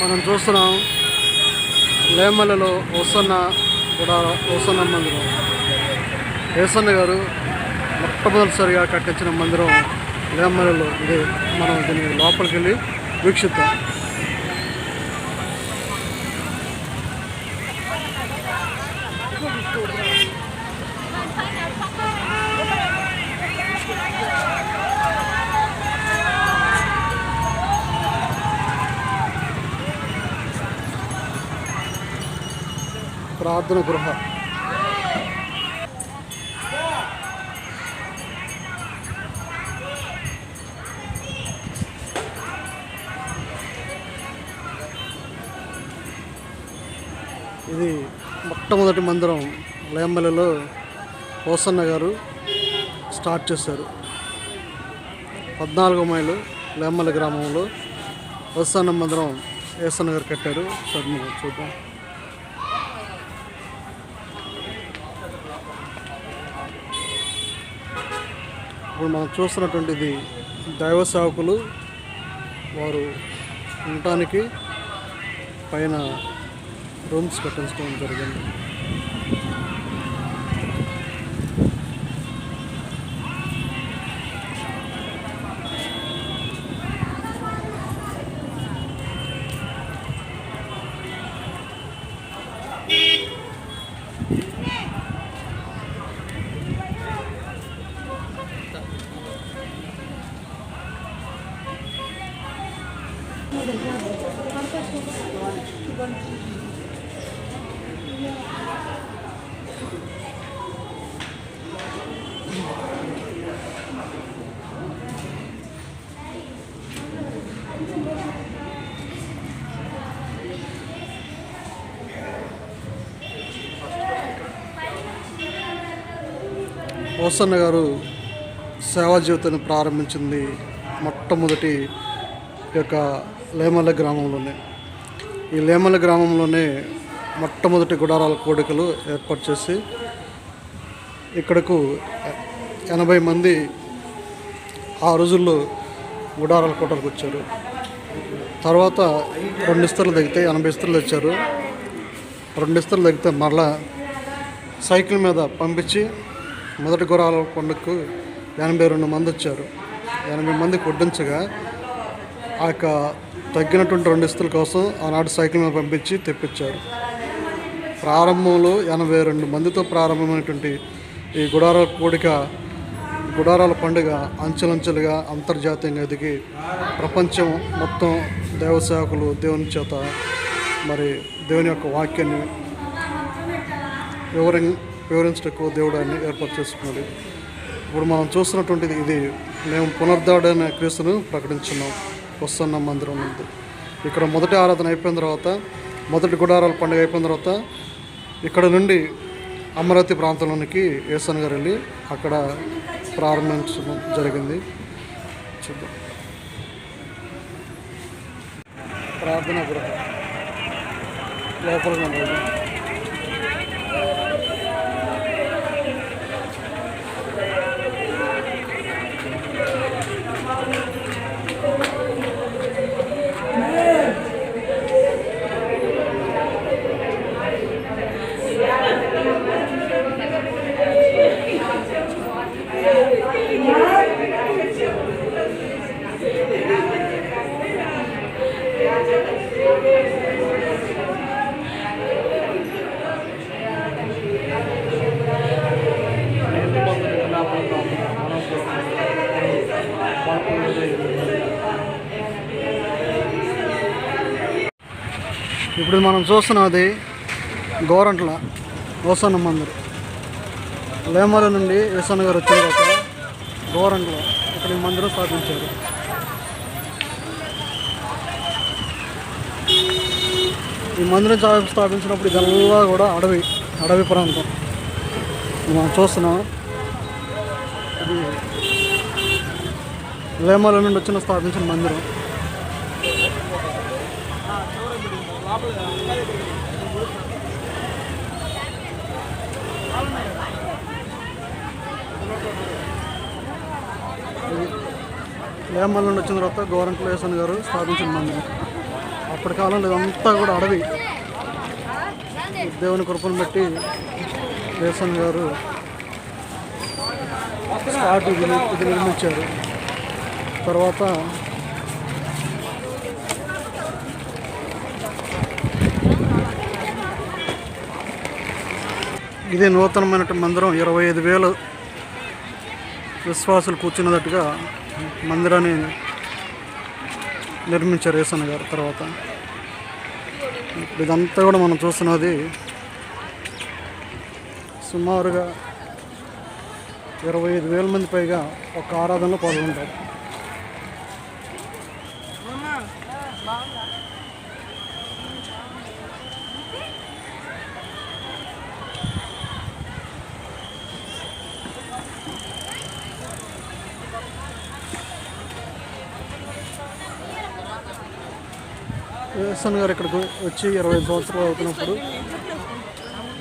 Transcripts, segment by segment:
మనం చూస్తున్నాం లేమల్లలో ఓసన్న కూడా ఓసన్న మందిరం. ఏసన్న గారు మొట్టమొదటిసారిగా కట్టించిన మందిరం లేమల్లలో. ఇది మనం దీన్ని లోపలికి వెళ్ళి వీక్షిద్దాం. ప్రార్థన గృహ. ఇది మొట్టమొదటి మందిరం లేమల్లలో ఓసన్న గారు స్టార్ట్ చేశారు. 14 మైలు లేమల్ల గ్రామంలో ఓసన్న మందిరం ఏసన్న గారు కట్టారు. సరే మనం చూద్దాం. ఇప్పుడు మనం చూస్తున్నటువంటిది దైవ సేవకులు వారు ఉండటానికి పైన రూమ్స్ కట్టించడం జరిగింది. ఓసన్న గారు సేవా జీవితాన్ని ప్రారంభించింది మొట్టమొదటి యొక్క లేమల్ల గ్రామంలోనే. ఈ లేమల్ల గ్రామంలోనే మొట్టమొదటి గుడారాల కోడికలు ఏర్పాటు చేసి ఇక్కడకు 80 మంది ఆ రోజుల్లో గుడారాల కోటలకు వచ్చారు. తర్వాత 2 ఇస్తర్లు తగ్గితే 80 ఇస్తర్లు తెచ్చారు. 2 ఇస్తర్లు తగ్గితే మరలా సైకిల్ మీద పంపించి మొదటి గుడారాల కొండకు 82 మంది వచ్చారు. 80 మందికి వడ్డించగా ఆ యొక్క తగ్గినటువంటి 2 ఇస్తల కోసం ఆనాడు సైకిల్ మీద పంపించి తెప్పించారు. ప్రారంభంలో 82 మందితో ప్రారంభమైనటువంటి ఈ గుడారాల పండుగ అంచెలంచెలుగా అంతర్జాతీయంగా ఎదిగి ప్రపంచం మొత్తం దైవ సేవకులు దేవుని చేత మరి దేవుని యొక్క వాక్యాన్ని వివరించటకు దేవుడు ఆయన ఏర్పాటు చేసుకున్నాడు. ఇప్పుడు మనం చూస్తున్నటువంటిది ఇది మేము పునరుద్ధరణ క్రీస్తును ప్రకటించున్నాం. ఓసన్న మందిరం ఉంది. ఇక్కడ మొదటి ఆరాధన అయిపోయిన తర్వాత, మొదటి గుడారాల పండుగ అయిపోయిన తర్వాత ఇక్కడ నుండి అమరావతి ప్రాంతంలోనికి ఏసన్న గారు వెళ్ళి అక్కడ ప్రారంభించడం జరిగింది. చూద్దాం. ప్రార్థన గృహ లోపల ఇప్పుడు మనం చూస్తున్నది గోరంట్ల ఓసన్న మందిరం. లేమల నుండి ఏసన్న గారు వచ్చిన తర్వాత గోరంట్ల ఇక్కడ ఈ మందిరం స్థాపించారు. ఈ మందిరం స్థాపించినప్పుడు ఇదల్లా కూడా అడవి ప్రాంతం మనం చూస్తున్నాం. ఇది లేమల నుండి స్థాపించిన మందిరం. లేమల్ల నుండి వచ్చిన తర్వాత గోరంట్ల ఏసన్న గారు స్థాపించిన మందిరం. ఆ అప్పటి కాలంలో ఇదంతా కూడా అడవి. దేవుని కృపను బట్టి యేసన్ గారు స్పాట్ ఇది నిర్మించారు. తర్వాత ఇదే నూతనమైన మందిరం. 25,000 విశ్వాసులు కూర్చున్నట్టుగా మందిరాన్ని నిర్మించారు యేసన్ గారు. తర్వాత ఇదంతా కూడా మనం చూస్తున్నది సుమారుగా 25,000 మంది పైగా ఒక ఆరాధనలో పాల్గొంటారు. యేసన్ గారు ఇక్కడికి వచ్చి 25 సంవత్సరాలు అవుతున్నప్పుడు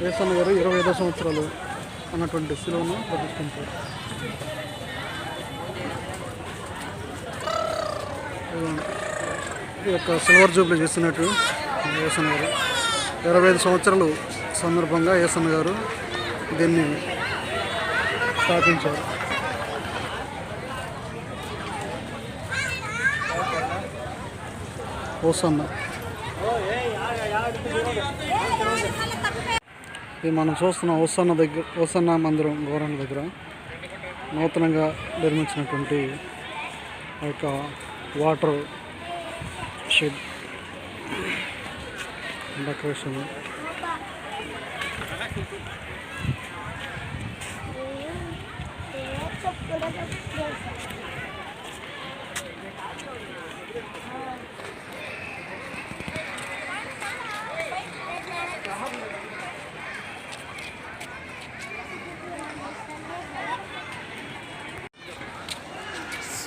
యేసన్ గారు 25వ సంవత్సరాలు అన్నటువంటి శిలువను ప్రతిష్ఠించారు. ఈ యొక్క సిల్వర్ జూబ్లీ చేస్తున్నట్టు యేసన్ గారు 25 సంవత్సరాలు సందర్భంగా యేసన్ గారు దీన్ని స్థాపించారు. హోసన్నా ఇది మనం చూస్తున్న హోసన్నా మందిరం గోరంట్ల దగ్గర నూతనంగా నిర్మించినటువంటి ఆ యొక్క water shed decoration.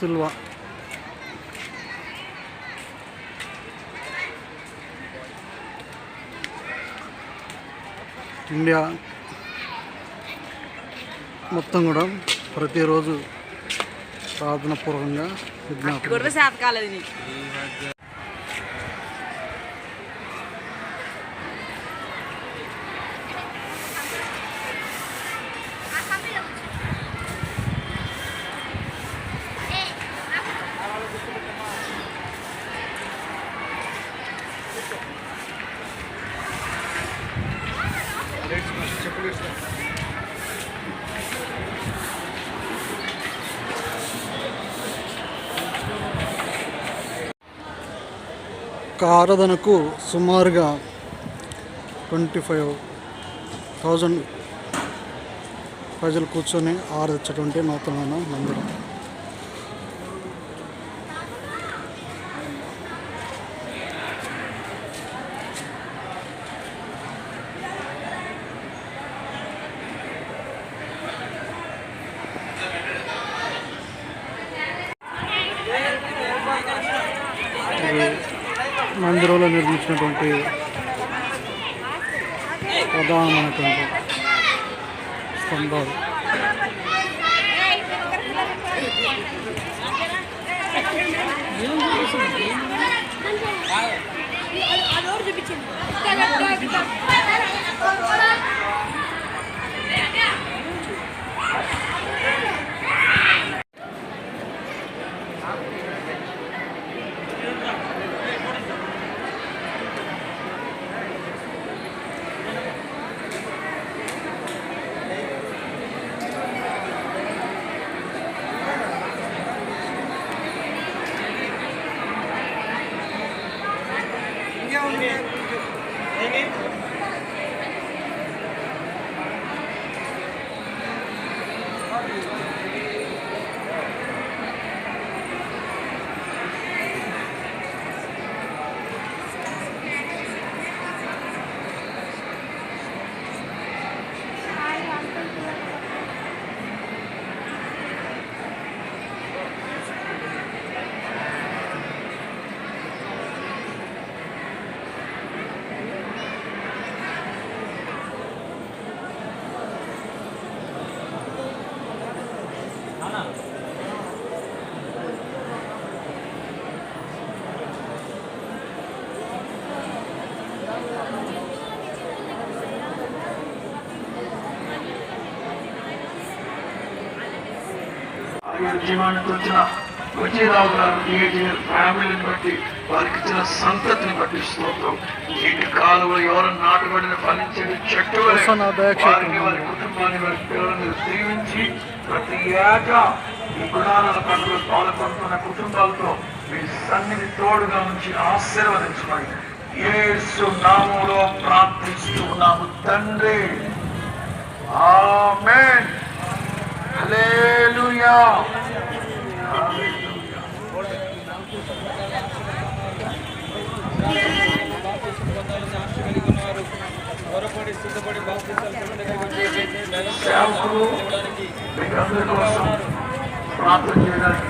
Silva India మొత్తం కూడా ప్రతిరోజు ప్రార్థనాపూర్వకంగా విజ్ఞాపన. ఆరాధనకు సుమారుగా 25,000 ప్రజలు కూర్చొని ఆరాధించేటువంటి నూతనమైన మందిరం. మందిరంలో నిర్మించినటువంటి ప్రధానమైనటువంటి స్తంభాలు. జీవానికి వచ్చిన విజయరావు గారు డిఏజీఎల్ ఫ్యామిలీని బట్టి వారికి ఇచ్చిన సంతతిని బట్టి స్తోత్రం. నీటి కాలువలు ఎవరు నాటబడిన ఫలించేది చెట్టు వారిని వారి కుటుంబాన్ని వారి పిల్లలను దీవించి ప్రతి ఏటా ఈ గుణాల పండుగ పాల్గొంటున్న కుటుంబాలతో మీ సన్నిధి తోడుగా ఉంచి ఆశీర్వదించమని యేసు నామములో ప్రార్థిస్తున్నాము తండ్రి. ఆమేన్. హల్లెలూయా. సేవకులు మీకందరి కోసం ప్రార్థన చేయడానికి